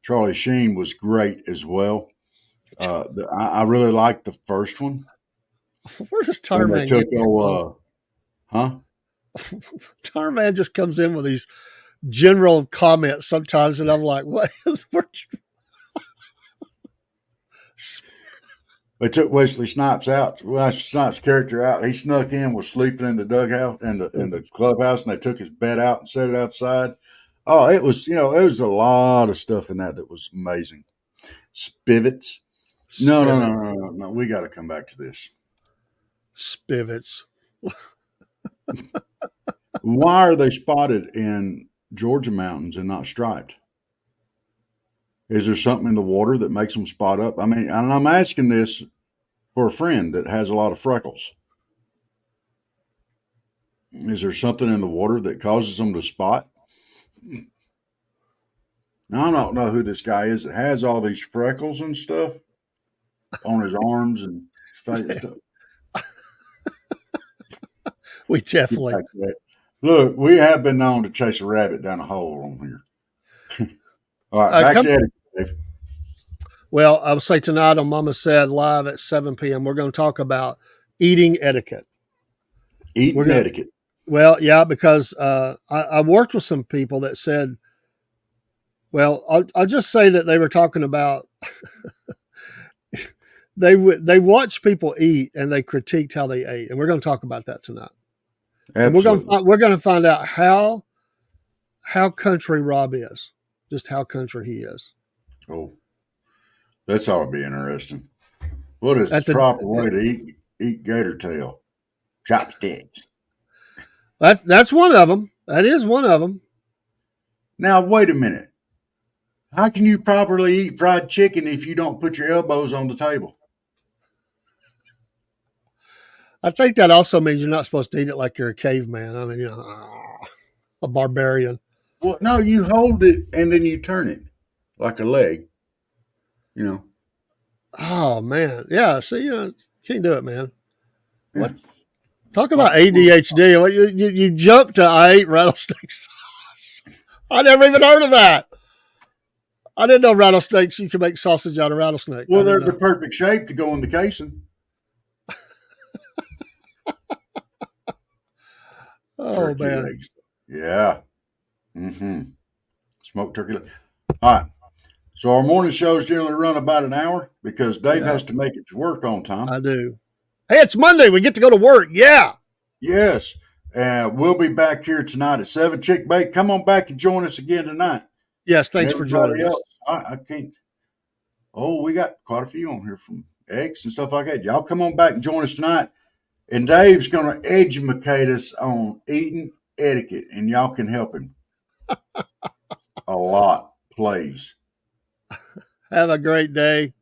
Charlie Sheen was great as well. I really liked the first one. Where does When they Tarman took get huh? Tarman just comes in with these general comments sometimes, and I'm like, what? They took Wesley Snipes out. Wesley Snipes' character out. He snuck in, was sleeping in the dugout in the clubhouse, and they took his bed out and set it outside. Oh, it was it was a lot of stuff in that was amazing. Spivets. No. We got to come back to this. Spivets. Why are they spotted in Georgia mountains and not striped? Is there something in the water that makes them spot up? I mean, and I'm asking this for a friend that has a lot of freckles. Is there something in the water that causes them to spot? Now, I don't know who this guy is that has all these freckles and stuff on his arms and his face. We definitely. Look, we have been known to chase a rabbit down a hole on here. All right, back to etiquette, Dave. Well, I would say tonight on Mama Said Live at 7 p.m., we're going to talk about eating etiquette. Etiquette. Well, yeah, because I worked with some people that said, well, I'll just say that they were talking about they watched people eat and they critiqued how they ate, and we're going to talk about that tonight. Absolutely. And we're going to find out how country Rob is, just how country he is. Oh, that's ought to be interesting. What is the proper way to eat gator tail? Chopsticks. That's one of them. That is one of them. Now, wait a minute. How can you properly eat fried chicken if you don't put your elbows on the table? I think that also means you're not supposed to eat it like you're a caveman. I mean, a barbarian. Well, no, you hold it and then you turn it like a leg. Oh man, yeah. See, can't do it, man. What? Talk about ADHD. You jumped to I ate rattlesnakes. I never even heard of that. I didn't know rattlesnakes. You can make sausage out of rattlesnake. Well, they're the perfect shape to go in the casing. Turkey man. Legs. Yeah. Smoked turkey legs. All right. So our morning shows generally run about an hour because Dave has to make it to work on time. I do. Hey, it's Monday. We get to go to work. Yeah. Yes. We'll be back here tonight at 7. Chick Bait, come on back and join us again tonight. Yes, thanks for joining us. I can't. Oh, we got quite a few on here from X and stuff like that. Y'all come on back and join us tonight. And Dave's going to educate us on eating etiquette, and y'all can help him a lot, please. Have a great day,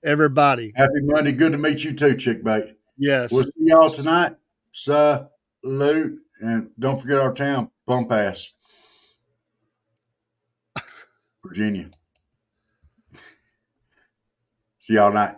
everybody. Happy Monday. Good to meet you too, Chick Bait. Yes. We'll see y'all tonight. Salute. And don't forget our town, Bump Ass, Virginia. See y'all tonight.